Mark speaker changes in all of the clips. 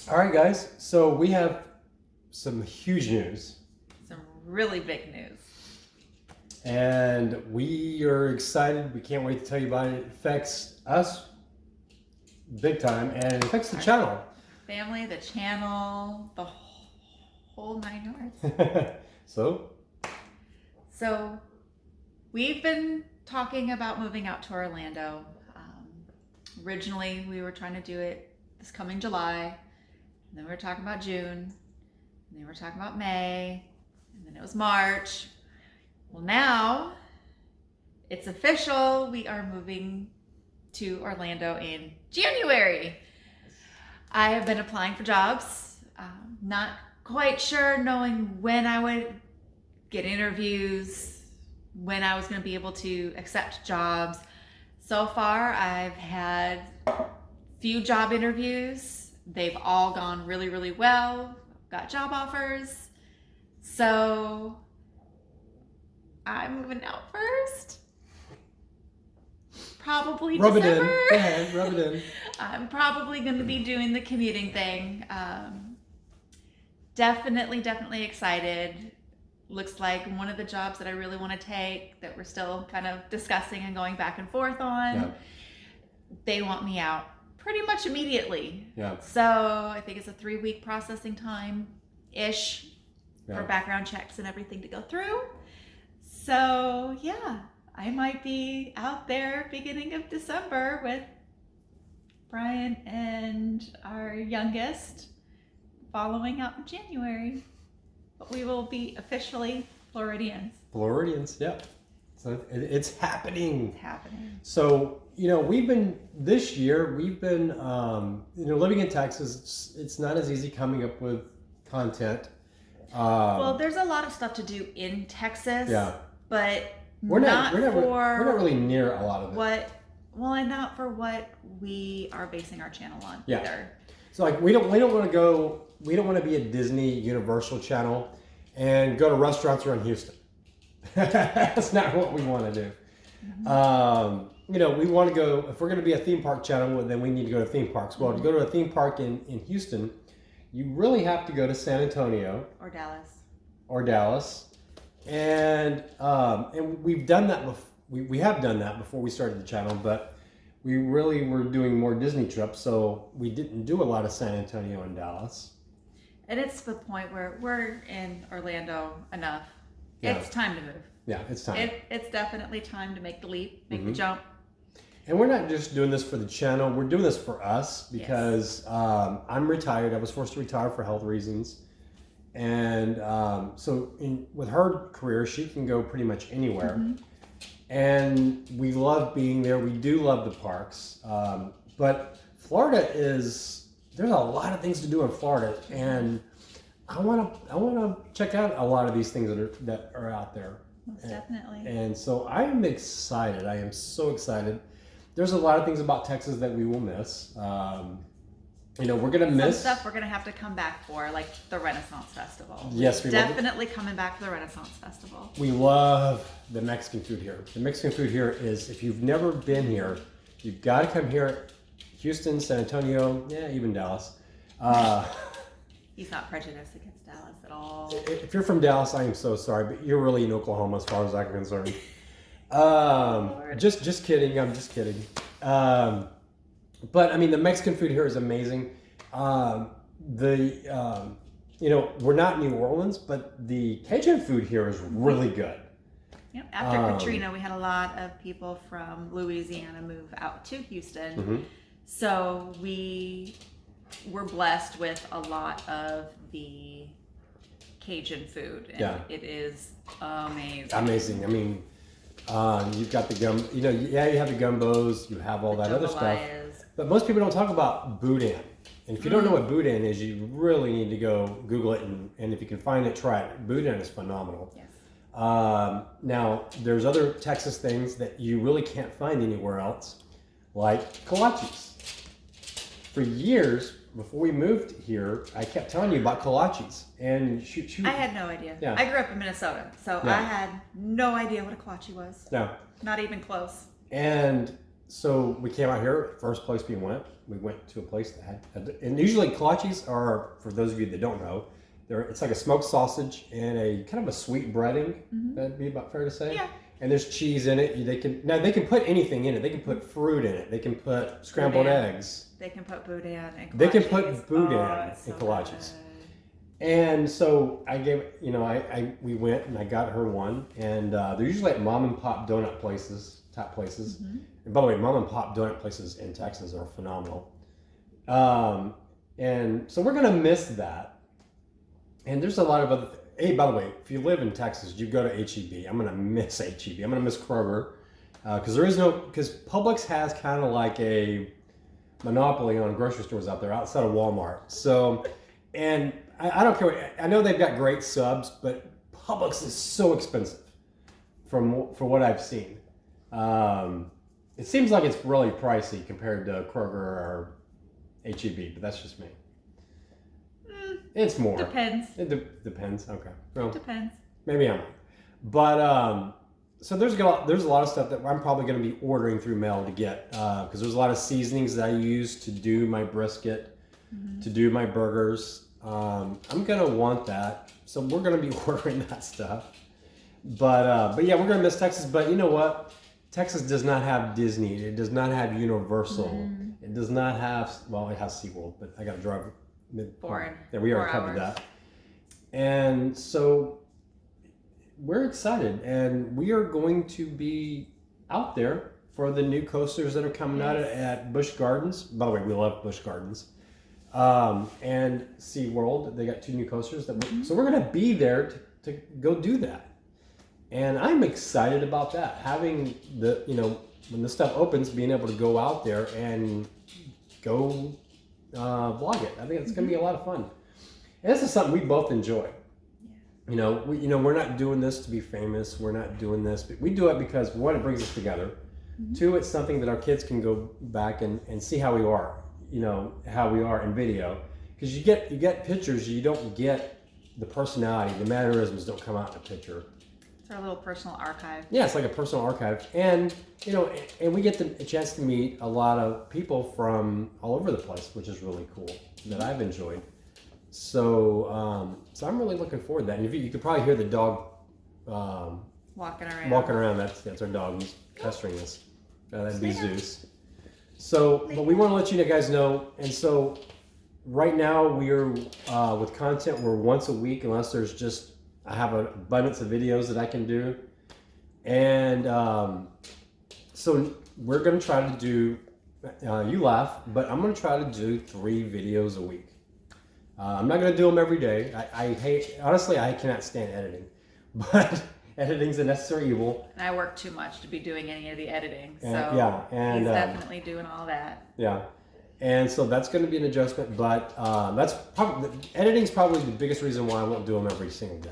Speaker 1: All right, guys. So we have some huge news.
Speaker 2: Some really big news.
Speaker 1: And we are excited. We can't wait to tell you about it. It affects us big time, and it affects the channel.
Speaker 2: Family, the channel, the whole 9 yards. So we've been talking about moving out to Orlando. Originally, we were trying to do it this coming July. And then we were talking about June. And then we were talking about May. And then it was March. Well, now it's official. We are moving to Orlando in January. I have been applying for jobs, not quite sure knowing when I would get interviews, when I was going to be able to accept jobs. So far, I've had few job interviews. They've all gone really, really well. Got job offers. So I'm moving out first. Probably
Speaker 1: Rub
Speaker 2: December.
Speaker 1: it in. Go ahead, rub it in.
Speaker 2: I'm probably going to be doing the commuting thing. Definitely excited. Looks like one of the jobs that I really want to take that we're still kind of discussing and going back and forth on.
Speaker 1: Yeah.
Speaker 2: They want me out pretty much immediately.
Speaker 1: Yeah.
Speaker 2: So I think it's a 3-week processing time-ish for background checks and everything to go through. So yeah, I might be out there beginning of December with Brian and our youngest following out in January. But we will be officially Floridians.
Speaker 1: Floridians, yeah. So it's happening.
Speaker 2: It's happening.
Speaker 1: So, this year, we've been, living in Texas, it's not as easy coming up with content.
Speaker 2: Well, there's a lot of stuff to do in Texas.
Speaker 1: Yeah.
Speaker 2: But
Speaker 1: we're not really near a lot of it.
Speaker 2: And not for what we are basing our channel on either.
Speaker 1: So we don't want to be a Disney Universal channel and go to restaurants around Houston. That's not what we want to do.
Speaker 2: Mm-hmm.
Speaker 1: We want to go, if we're going to be a theme park channel, then we need to go to theme parks. Well, to go to a theme park in Houston, you really have to go to San Antonio
Speaker 2: or Dallas.
Speaker 1: And we've done that before. We have done that before we started the channel, but we really were doing more Disney trips, so we didn't do a lot of San Antonio and Dallas.
Speaker 2: And it's the point where we're in Orlando enough.
Speaker 1: Yeah.
Speaker 2: It's time to move.
Speaker 1: Yeah, it's time.
Speaker 2: It's definitely time to make the leap, make the jump.
Speaker 1: And we're not just doing this for the channel. We're doing this for us because I'm retired. I was forced to retire for health reasons. And so with her career, she can go pretty much anywhere. Mm-hmm. And we love being there. We do love the parks. But Florida there's a lot of things to do in Florida. And I want to check out a lot of these things that are out there.
Speaker 2: Most definitely.
Speaker 1: And so I am excited. I am so excited. There's a lot of things about Texas that we will miss. We're going to miss
Speaker 2: some stuff we're going to have to come back for, like the Renaissance Festival.
Speaker 1: Yes, we
Speaker 2: definitely coming back for the Renaissance Festival.
Speaker 1: We love the Mexican food here. The Mexican food here is, if you've never been here, you've got to come here. Houston, San Antonio, even Dallas.
Speaker 2: He's not prejudiced against Dallas at all.
Speaker 1: If you're from Dallas, I am so sorry, but you're really in Oklahoma as far as I'm concerned. Just kidding. I'm just kidding. But I mean, the Mexican food here is amazing. We're not New Orleans, but the Cajun food here is really good.
Speaker 2: Yep. After Katrina, we had a lot of people from Louisiana move out to Houston. Mm-hmm. So we were blessed with a lot of the Cajun food. And it is amazing.
Speaker 1: Amazing. I mean, you've got the you have the gumbos, you have all that other stuff. But most people don't talk about boudin. And if you don't know what boudin is, you really need to go Google it. And if you can find it, try it. Boudin is phenomenal.
Speaker 2: Yes.
Speaker 1: Now, there's other Texas things that you really can't find anywhere else, like kolaches. For years, before we moved here, I kept telling you about kolaches. And shoot.
Speaker 2: I had no idea.
Speaker 1: Yeah.
Speaker 2: I grew up in Minnesota, so I had no idea what a kolache was.
Speaker 1: No.
Speaker 2: Not even close.
Speaker 1: And so we came out here. First place we went to a place that had, and usually kolaches are, for those of you that don't know, it's like a smoked sausage and a kind of a sweet breading. That'd be about fair to say.
Speaker 2: Yeah.
Speaker 1: And there's cheese in it. They can put anything in it. They can put fruit in it. They can put scrambled eggs.
Speaker 2: They can put boudin and kolaches.
Speaker 1: They can put boudin in
Speaker 2: so
Speaker 1: kolaches.
Speaker 2: good.
Speaker 1: And so I gave, we went and I got her one. And they're usually at mom and pop donut places, top places. And by the way, mom and pop donut places in Texas are phenomenal. And so we're going to miss that. And there's a lot of other Hey, by the way, if you live in Texas, you go to HEB. I'm going to miss HEB. I'm going to miss Kroger. Because Publix has kind of like a monopoly on grocery stores out there outside of Walmart. So, and I don't care. I know they've got great subs, but Publix is so expensive for what I've seen. It seems like it's really pricey compared to Kroger or HEB, but that's just me. It's more.
Speaker 2: Depends.
Speaker 1: It depends. Okay. Well,
Speaker 2: Depends.
Speaker 1: maybe I'm right. But so there's a lot of stuff that I'm probably going to be ordering through mail to get because there's a lot of seasonings that I use to do my brisket, to do my burgers. I'm going to want that. So we're going to be ordering that stuff. But yeah, we're going to miss Texas. But you know what? Texas does not have Disney. It does not have Universal. It does not have, well, it has SeaWorld, but I got to drive. Yeah, we already covered that. And so we're excited, and we are going to be out there for the new coasters that are coming out at Busch Gardens. By the way, we love Busch Gardens. And SeaWorld, they got 2 new coasters. So we're going to be there to go do that. And I'm excited about that. Having when this stuff opens, being able to go out there and go vlog it. I think it's going to be a lot of fun. And this is something we both enjoy. Yeah. We're not doing this to be famous. We're not doing this, but we do it because one, it brings us together. 2, it's something that our kids can go back and see how we are, how we are in video. Because you get pictures, you don't get the personality, the mannerisms don't come out in a picture.
Speaker 2: It's our little personal archive.
Speaker 1: Yeah, it's like a personal archive. And, and we get a chance to meet a lot of people from all over the place, which is really cool, that I've enjoyed. So so I'm really looking forward to that. And you could probably hear the dog
Speaker 2: walking around.
Speaker 1: That's our dog. He's pestering us. That'd be Zeus. So, but we want to let you guys know. And so right now we're with content, we're once a week, unless there's just, I have an abundance of videos that I can do. And so we're going to try to do, you laugh, but I'm going to try to do 3 videos a week. I'm not going to do them every day. Honestly, I cannot stand editing. But editing's a necessary evil.
Speaker 2: And I work too much to be doing any of the editing. So
Speaker 1: and
Speaker 2: he's definitely doing all that.
Speaker 1: Yeah. And so that's going to be an adjustment, but editing's probably the biggest reason why I won't do them every single day.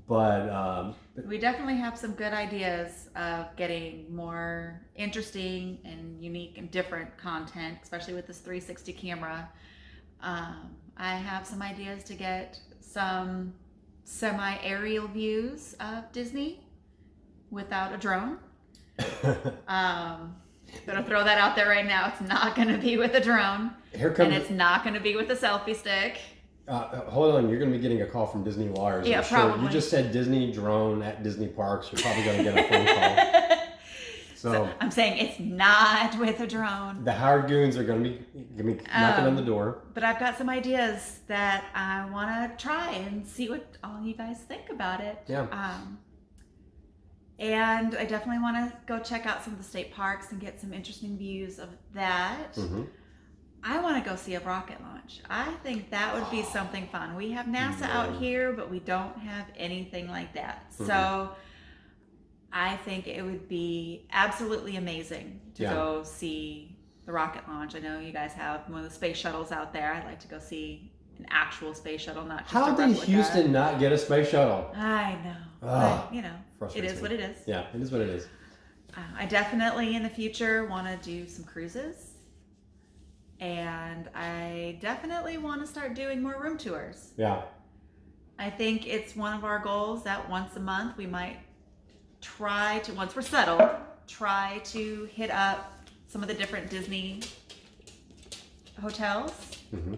Speaker 1: But
Speaker 2: we definitely have some good ideas of getting more interesting and unique and different content, especially with this 360 camera. I have some ideas to get some semi-aerial views of Disney without a drone. Gonna throw that out there right now. It's not gonna be with a drone, and it's not gonna be with a selfie stick.
Speaker 1: Hold on, you're going to be getting a call from Disney Wires.
Speaker 2: Yeah, probably.
Speaker 1: You just said Disney drone at Disney parks. You're probably going to get a phone call. So
Speaker 2: I'm saying it's not with a drone.
Speaker 1: The Howard Goons are going to be knocking on the door.
Speaker 2: But I've got some ideas that I want to try and see what all you guys think about it.
Speaker 1: Yeah.
Speaker 2: And I definitely want to go check out some of the state parks and get some interesting views of that. Mm-hmm. I want to go see a rocket launch. I think that would be something fun. We have NASA out here, but we don't have anything like that. Mm-hmm. So I think it would be absolutely amazing to go see the rocket launch. I know you guys have one of the space shuttles out there. I'd like to go see an actual space shuttle, not just a replica.
Speaker 1: How did Houston not get a space shuttle?
Speaker 2: I know. But, it is what it is.
Speaker 1: Yeah, it is what it is.
Speaker 2: I definitely in the future want to do some cruises. And I definitely want to start doing more room tours.
Speaker 1: Yeah.
Speaker 2: I think it's one of our goals that once a month we might try to, once we're settled, try to hit up some of the different Disney hotels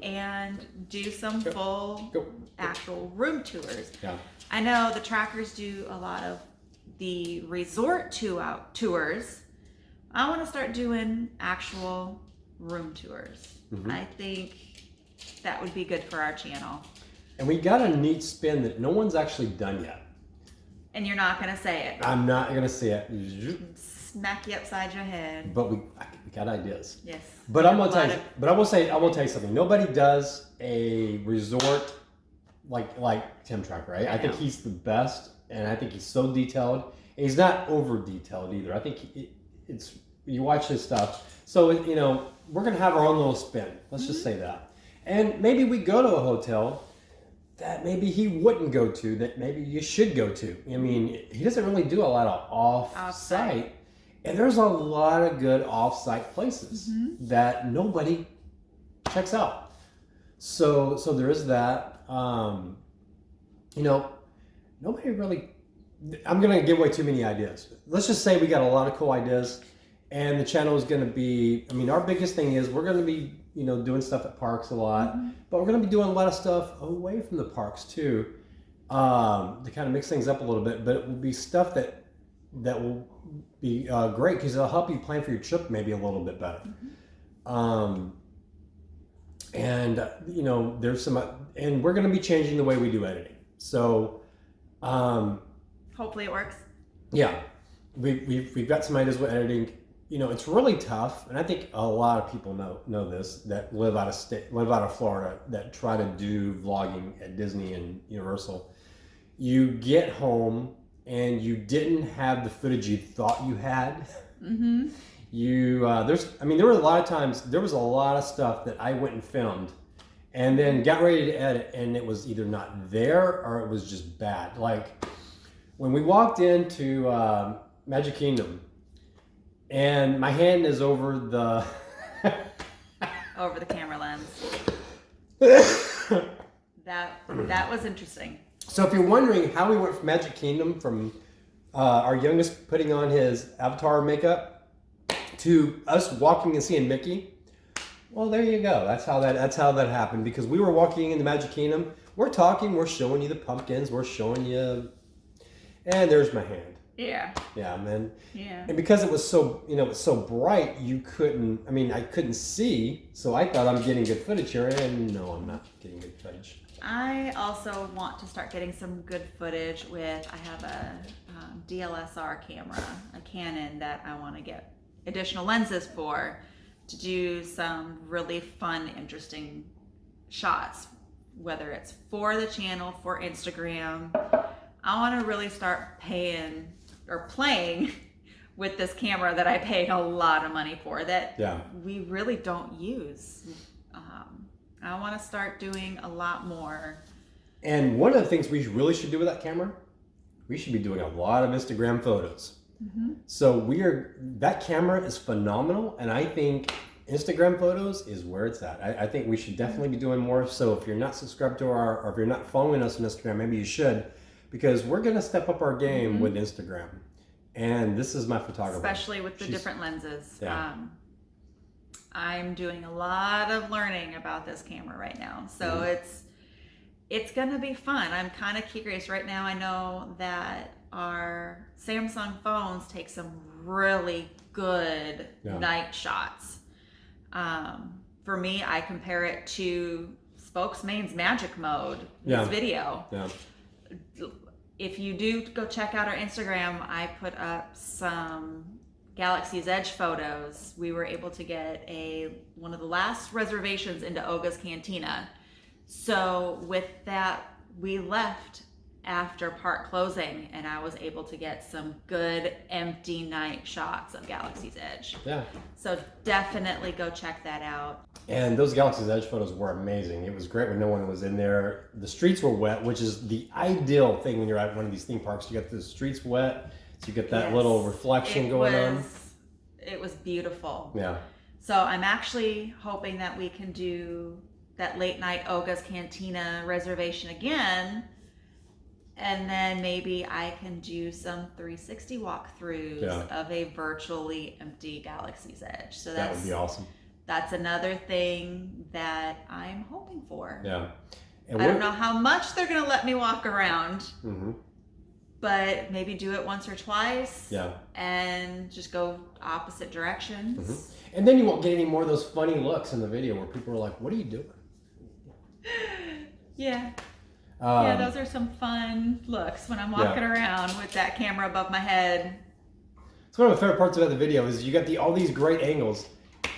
Speaker 2: and do some full actual room tours.
Speaker 1: Yeah.
Speaker 2: I know the trackers do a lot of the resort tours. I want to start doing actual room tours. I think that would be good for our channel.
Speaker 1: And we got a neat spin that no one's actually done yet.
Speaker 2: And you're not going to say it.
Speaker 1: I'm not going to say it.
Speaker 2: Smack you upside your head.
Speaker 1: But we got ideas.
Speaker 2: Yes.
Speaker 1: But I'm gonna tell you. But I will tell you something. Nobody does a resort like Tim Tracker, right? I think he's the best, and I think he's so detailed. And he's not over detailed either. I think it's you watch his stuff. So you know we're gonna have our own little spin. Let's just say that. And maybe we go to a hotel that maybe he wouldn't go to, that maybe you should go to. I mean, he doesn't really do a lot of off-site. And there's a lot of good off-site places that nobody checks out. So there is that. You know, nobody really, I'm going to give away too many ideas. Let's just say we got a lot of cool ideas, and the channel is going to be, I mean, our biggest thing is we're going to be, you know, doing stuff at parks a lot, but we're going to be doing a lot of stuff away from the parks too, to kind of mix things up a little bit. But it will be stuff that will be great because it'll help you plan for your trip maybe a little bit better. And you know, there's some, and we're going to be changing the way we do editing. So
Speaker 2: hopefully it works.
Speaker 1: Yeah, we've got some ideas with editing. You know, it's really tough, and I think a lot of people know this, that live out of Florida, that try to do vlogging at Disney and Universal. You get home and you didn't have the footage you thought you had. There were a lot of times, there was a lot of stuff that I went and filmed and then got ready to edit, and it was either not there or it was just bad. Like when we walked into Magic Kingdom, and my hand is over the
Speaker 2: over the camera lens. That was interesting.
Speaker 1: So if you're wondering how we went from Magic Kingdom, from our youngest putting on his Avatar makeup to us walking and seeing Mickey, well, there you go. That's how that happened. Because we were walking into Magic Kingdom, we're talking, we're showing you the pumpkins, we're showing you, and there's my hand.
Speaker 2: Yeah.
Speaker 1: Yeah, man.
Speaker 2: Yeah.
Speaker 1: And because it was so, you know, it's so bright, I couldn't see, so I thought I'm getting good footage here, and no, I'm not getting good footage.
Speaker 2: I also want to start getting some good footage with, I have a DLSR camera, a Canon, that I want to get additional lenses for, to do some really fun, interesting shots, whether it's for the channel, for Instagram. I want to really start playing with this camera that I paid a lot of money for, that we really don't use. I want to start doing a lot more.
Speaker 1: And one of the things we really should do with that camera, we should be doing a lot of Instagram photos. So that camera is phenomenal, and I think Instagram photos is where it's at. I think we should definitely be doing more. So if you're not subscribed to or if you're not following us on Instagram, maybe you should, because we're going to step up our game with Instagram. And this is my photographer.
Speaker 2: Especially with the different lenses.
Speaker 1: Yeah.
Speaker 2: I'm doing a lot of learning about this camera right now. So it's going to be fun. I'm kind of curious right now. I know that our Samsung phones take some really good night shots. For me, I compare it to Spokesman's Magic Mode, this video. Yeah. If you do go check out our Instagram, I put up some Galaxy's Edge photos. We were able to get one of the last reservations into Oga's Cantina. So with that, we left after park closing, and I was able to get some good empty night shots of Galaxy's Edge. Yeah. So definitely go check that out.
Speaker 1: And those Galaxy's Edge photos were amazing. It was great when no one was in there. The streets were wet, which is the ideal thing when you're at one of these theme parks. You get the streets wet, so you get that little reflection going on.
Speaker 2: It was beautiful.
Speaker 1: Yeah.
Speaker 2: So I'm actually hoping that we can do that late night Oga's Cantina reservation again And then maybe I can do some 360 walkthroughs of a virtually empty Galaxy's Edge. So
Speaker 1: that would be awesome.
Speaker 2: That's another thing that I'm hoping for.
Speaker 1: Yeah.
Speaker 2: And I don't know how much they're going to let me walk around, but maybe do it once or twice.
Speaker 1: Yeah.
Speaker 2: And just go opposite directions.
Speaker 1: And then you won't get any more of those funny looks in the video where people are like, "What are you doing?"
Speaker 2: Yeah. Yeah, those are some fun looks when I'm walking around with that camera above my head.
Speaker 1: It's one of my favorite parts about the video is you got all these great angles,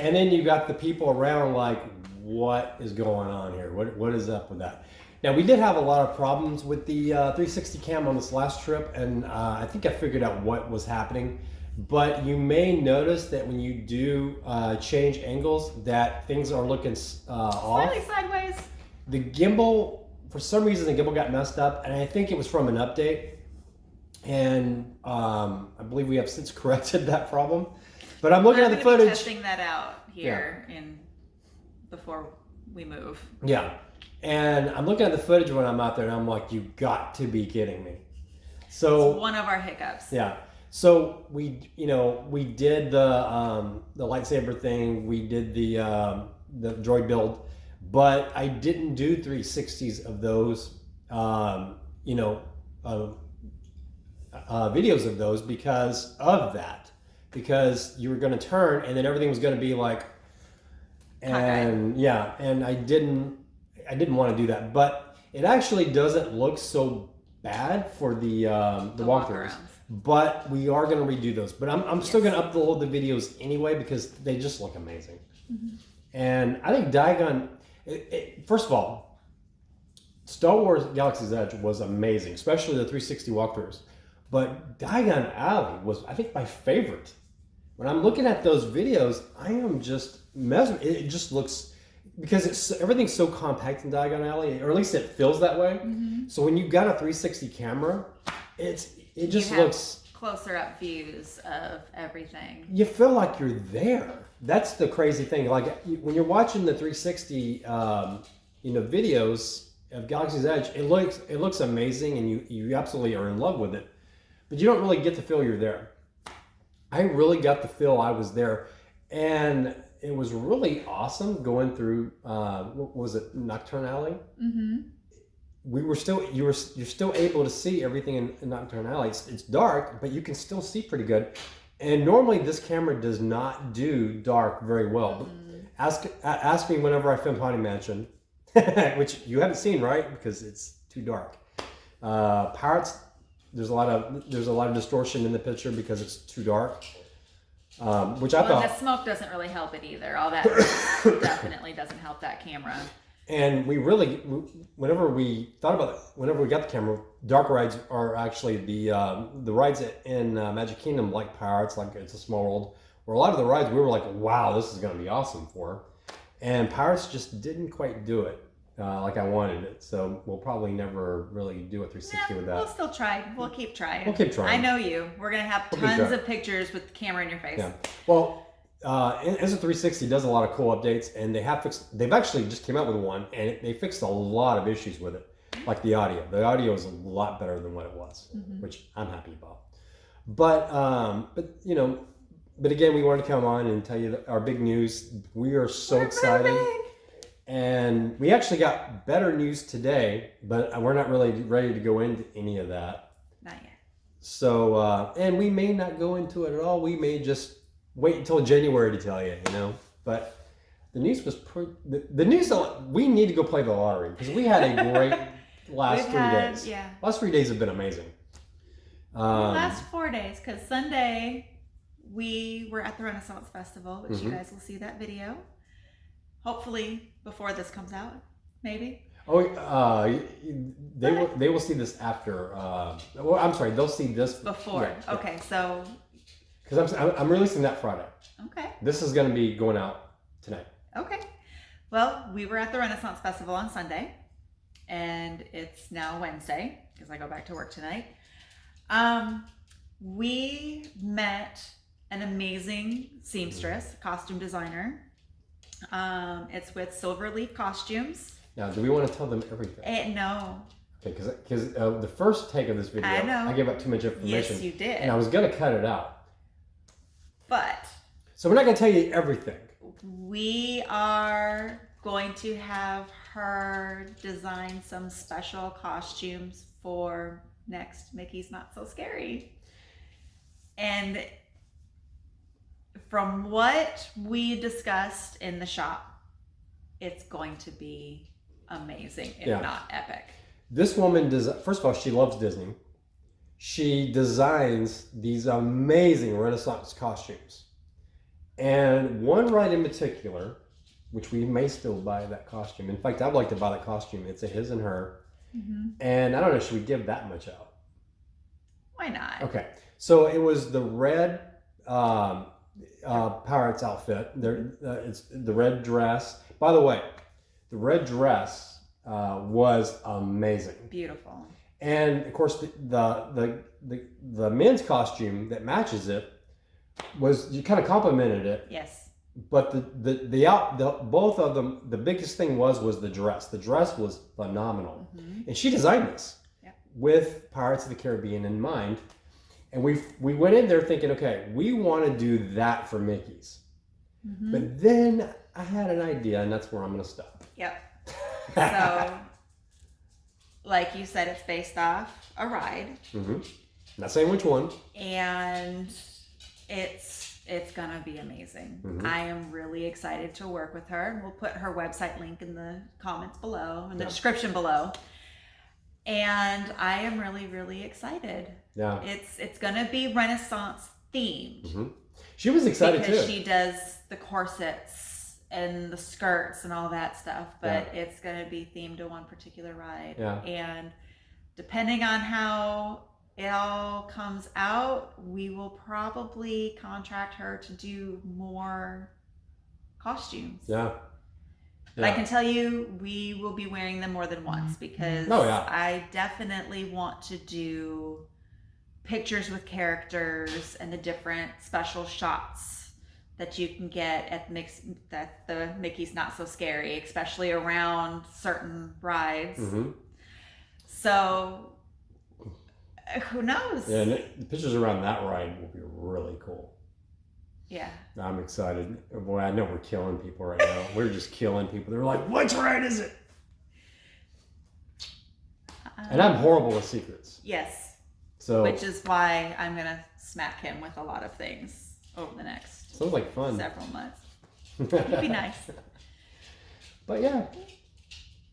Speaker 1: and then you got the people around like, what is going on here? What is up with that? Now, we did have a lot of problems with the 360 cam on this last trip, and I think I figured out what was happening. But you may notice that when you do change angles, that things are looking off.
Speaker 2: Slightly sideways.
Speaker 1: The gimbal, for some reason, the gimbal got messed up, and I think it was from an update. And I believe we have since corrected that problem. But I'm looking at the footage.
Speaker 2: Be testing that out here before we move.
Speaker 1: Yeah. And I'm looking at the footage when I'm out there, and I'm like, you got to be kidding me. So
Speaker 2: it's one of our hiccups.
Speaker 1: Yeah. So we did the lightsaber thing. We did the droid build, but I didn't do 360s of those, videos of those because of that. Because you were going to turn, and then everything was going to be like, and and I didn't want to do that. But it actually doesn't look so bad for the walkthroughs. But we are going to redo those. But I'm still going to upload the videos anyway because they just look amazing. And I think Diagon, first of all, Star Wars Galaxy's Edge was amazing, especially the 360 walkthroughs. But Diagon Alley was, I think, my favorite. When I'm looking at those videos, I am just mesmerized. It just looks, because everything's so compact in Diagon Alley, or at least it feels that way. So when you've got a 360 camera, it just looks
Speaker 2: closer up views of everything.
Speaker 1: You feel like you're there. That's the crazy thing. Like when you're watching the 360, videos of Galaxy's Edge, it looks amazing, and you absolutely are in love with it. But you don't really get to feel you're there. I really got to feel I was there, and it was really awesome going through. What was it, Nocturne Alley? You're still able to see everything in Nocturne Alley. It's dark, but you can still see pretty good. And normally this camera does not do dark very well. Ask me whenever I film Haunted Mansion, which you haven't seen, right? Because it's too dark. Pirates, there's a lot of distortion in the picture because it's too dark. Which I thought.
Speaker 2: The smoke doesn't really help it either. All that definitely doesn't help that camera.
Speaker 1: And whenever we got the camera, dark rides are actually the rides in Magic Kingdom, like Pirates, like It's a Small World, where a lot of the rides we were like, wow, this is going to be awesome for. And Pirates just didn't quite do it like I wanted it. So we'll probably never really do a 360 with that.
Speaker 2: We'll still try. We'll keep trying.
Speaker 1: I
Speaker 2: know you. We're going to have tons of pictures with the camera in your face.
Speaker 1: Yeah. Well, Insta 360 does a lot of cool updates, and they've actually just came out with one, and they fixed a lot of issues with it, like the audio. The audio is a lot better than what it was, which I'm happy about. But again, we wanted to come on and tell you our big news. We are so excited. And we actually got better news today, but we're not really ready to go into any of that.
Speaker 2: Not yet.
Speaker 1: So, and we may not go into it at all. We may just wait until January to tell you, But the news was the news. We need to go play the lottery because we had a great last 3 days.
Speaker 2: Yeah.
Speaker 1: Last 3 days have been amazing.
Speaker 2: Last 4 days, because Sunday we were at the Renaissance Festival, which you guys will see that video. Hopefully before this comes out, maybe.
Speaker 1: Oh, they will see this after. I'm sorry, they'll see this
Speaker 2: before. Yeah, okay, so.
Speaker 1: Because I'm releasing that Friday.
Speaker 2: Okay.
Speaker 1: This is going to be going out tonight.
Speaker 2: Okay. Well, we were at the Renaissance Festival on Sunday, and it's now Wednesday because I go back to work tonight. We met an amazing seamstress, costume designer. It's with Silverleaf Costumes.
Speaker 1: Now, do we want to tell them everything?
Speaker 2: No.
Speaker 1: Okay, because the first take of this video,
Speaker 2: I know.
Speaker 1: I gave out too much information.
Speaker 2: Yes, you did.
Speaker 1: And I was going to cut it out.
Speaker 2: But
Speaker 1: So we're not going to tell you everything.
Speaker 2: we are going to have her design some special costumes for next Mickey's Not So Scary. And from what we discussed in the shop, it's going to be amazing, if not epic.
Speaker 1: This woman does. First of all, she loves Disney. She designs these amazing Renaissance costumes. And one ride in particular, which we may still buy that costume. In fact, I'd like to buy that costume. It's a his and her. Mm-hmm. And I don't know, should we give that much out?
Speaker 2: Why not?
Speaker 1: Okay. So it was the red Pirates outfit. It's the red dress. By the way, the red dress was amazing.
Speaker 2: Beautiful.
Speaker 1: And of course, the men's costume that matches it was, you kind of complimented it.
Speaker 2: Yes.
Speaker 1: But both of them, the biggest thing was the dress. The dress was phenomenal, and she designed this with Pirates of the Caribbean in mind. And we went in there thinking, okay, we want to do that for Mickey's. Mm-hmm. But then I had an idea, and that's where I'm going to stop.
Speaker 2: Yep. So, like you said, it's based off a ride. Mm-hmm.
Speaker 1: Not saying which one.
Speaker 2: And it's going to be amazing. Mm-hmm. I am really excited to work with her. We'll put her website link in the comments below, in the description below. And I am really, really excited. Yeah. It's going to be Renaissance themed. Mm-hmm.
Speaker 1: She was excited too.
Speaker 2: Because she does the corsets and the skirts and all that stuff, but it's going to be themed to one particular ride. Yeah. And depending on how it all comes out, we will probably contract her to do more costumes. Yeah. But I can tell you, we will be wearing them more than once because I definitely want to do pictures with characters and the different special shots that you can get at the Mickey's Not So Scary, especially around certain rides. Mm-hmm. So who knows?
Speaker 1: Yeah, and the pictures around that ride will be really cool.
Speaker 2: Yeah.
Speaker 1: I'm excited. Boy, I know we're killing people right now. We're just killing people. They're like, which ride is it? And I'm horrible with secrets.
Speaker 2: Yes. So, which is why I'm going to smack him with a lot of things over the next
Speaker 1: sounds like fun.
Speaker 2: Several months. It'd be nice.
Speaker 1: But yeah.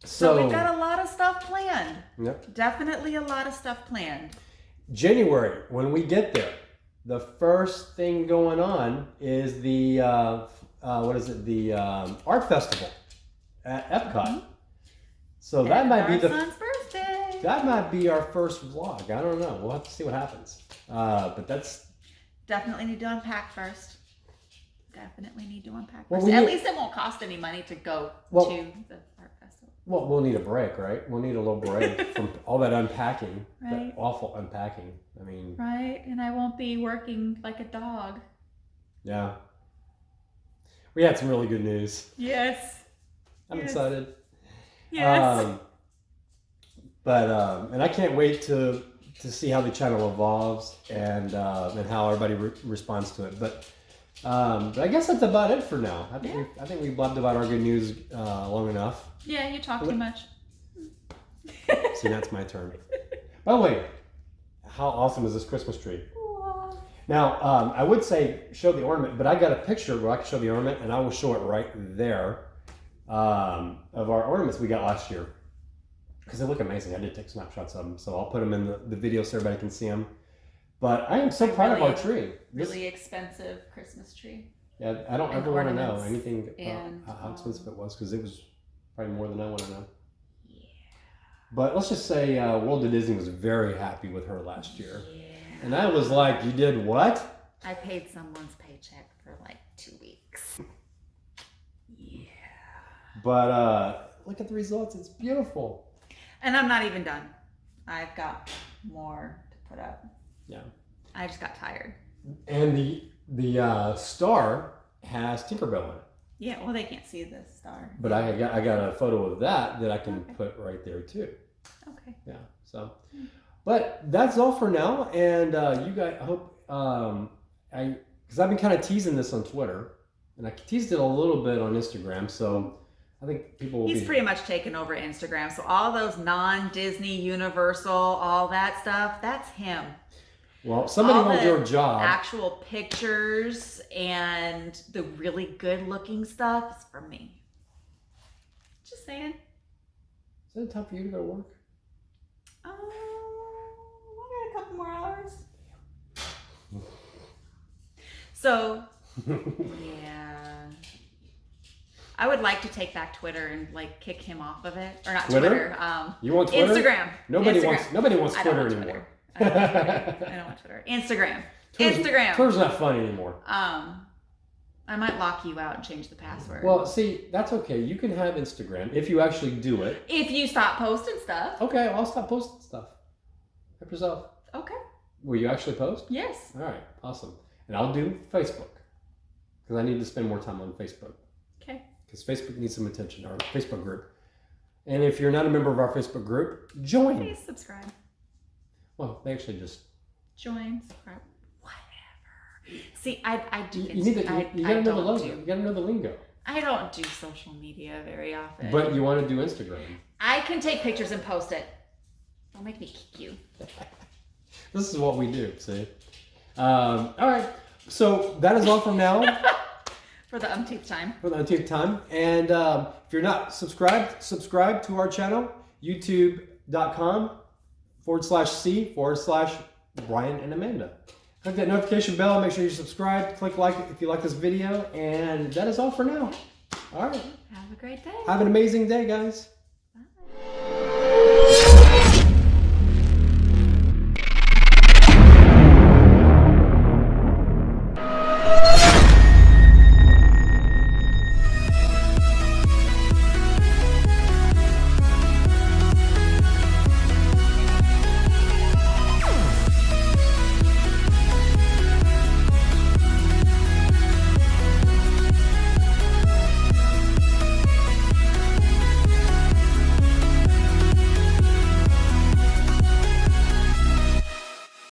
Speaker 2: So we've got a lot of stuff planned. Yep. Definitely a lot of stuff planned.
Speaker 1: January, when we get there, the first thing going on is the the art festival at Epcot. Mm-hmm. So that might be
Speaker 2: son's birthday.
Speaker 1: That might be our first vlog. I don't know. We'll have to see what happens. But that's
Speaker 2: definitely need to unpack first. Definitely need to unpack first. At least it won't cost any money to go to the art festival.
Speaker 1: Well, we'll need a break, right? We'll need a little break from all that unpacking, that awful unpacking. I mean,
Speaker 2: right, and I won't be working like a dog.
Speaker 1: Yeah. We had some really good news.
Speaker 2: Yes.
Speaker 1: I'm excited.
Speaker 2: Yes.
Speaker 1: And I can't wait to see how the channel evolves and how everybody responds to it. But I guess that's about it for now. I think we blabbed about our good news long enough.
Speaker 2: Yeah, you talk too much.
Speaker 1: See, that's my turn. By the way, how awesome is this Christmas tree?
Speaker 2: Wow.
Speaker 1: Now, I would say show the ornament, but I got a picture where I can show the ornament, and I will show it right there of our ornaments we got last year. Because they look amazing. I did take snapshots of them, so I'll put them in the video so everybody can see them. But I am so proud of our tree.
Speaker 2: Really expensive Christmas tree.
Speaker 1: Yeah, I don't ever want to know anything about how expensive it was, because it was probably more than I want to know. But let's just say World of Disney was very happy with her last year. Yeah. And I was like, you did what?
Speaker 2: I paid someone's paycheck for like 2 weeks. Yeah.
Speaker 1: But look at the results. It's beautiful.
Speaker 2: And I'm not even done. I've got more to put up.
Speaker 1: Yeah.
Speaker 2: I just got tired.
Speaker 1: And the star has Tinkerbell in it.
Speaker 2: Yeah, well, they can't see the star.
Speaker 1: But I got a photo of that I can put right there too.
Speaker 2: Okay.
Speaker 1: Yeah. So, but that's all for now. And you guys, I hope because I've been kind of teasing this on Twitter, and I teased it a little bit on Instagram. So I think people will
Speaker 2: He's pretty much taken over Instagram. So all those non-Disney, Universal, all that stuff, that's him.
Speaker 1: Well, somebody
Speaker 2: all
Speaker 1: won't
Speaker 2: the
Speaker 1: do a job.
Speaker 2: Actual pictures and the really good-looking stuff is for me. Just saying.
Speaker 1: Is it time for you to go to work?
Speaker 2: I got a couple more hours. So, yeah. I would like to take back Twitter and like kick him off of it, or not Twitter.
Speaker 1: You want Twitter?
Speaker 2: Instagram.
Speaker 1: Nobody
Speaker 2: Instagram.
Speaker 1: wants Twitter anymore.
Speaker 2: I don't want Twitter. Instagram. Instagram.
Speaker 1: Twitter's not fun anymore.
Speaker 2: I might lock you out and change the password.
Speaker 1: Well, see, that's okay. You can have Instagram if you actually do it.
Speaker 2: If you stop posting stuff.
Speaker 1: Okay, well, I'll stop posting stuff. Help yourself.
Speaker 2: Okay.
Speaker 1: Will you actually post?
Speaker 2: Yes.
Speaker 1: All right, awesome. And I'll do Facebook because I need to spend more time on Facebook.
Speaker 2: Okay.
Speaker 1: Because Facebook needs some attention, our Facebook group. And if you're not a member of our Facebook group, join.
Speaker 2: Please subscribe.
Speaker 1: Well, they actually just
Speaker 2: join, subscribe, whatever. See, I do.
Speaker 1: You gotta know the logo. You gotta know the lingo.
Speaker 2: I don't do social media very often.
Speaker 1: But you want to do Instagram.
Speaker 2: I can take pictures and post it. Don't make me kick you.
Speaker 1: This is what we do. See. All right. So that is all from now.
Speaker 2: For the umpteenth time.
Speaker 1: For the umpteenth time. And if you're not subscribed, subscribe to our channel, youtube.com/C/Brian and Amanda. Click that notification bell. Make sure you subscribe. Click like if you like this video. And that is all for now. All right.
Speaker 2: Have a great day.
Speaker 1: Have an amazing day, guys.
Speaker 2: Bye.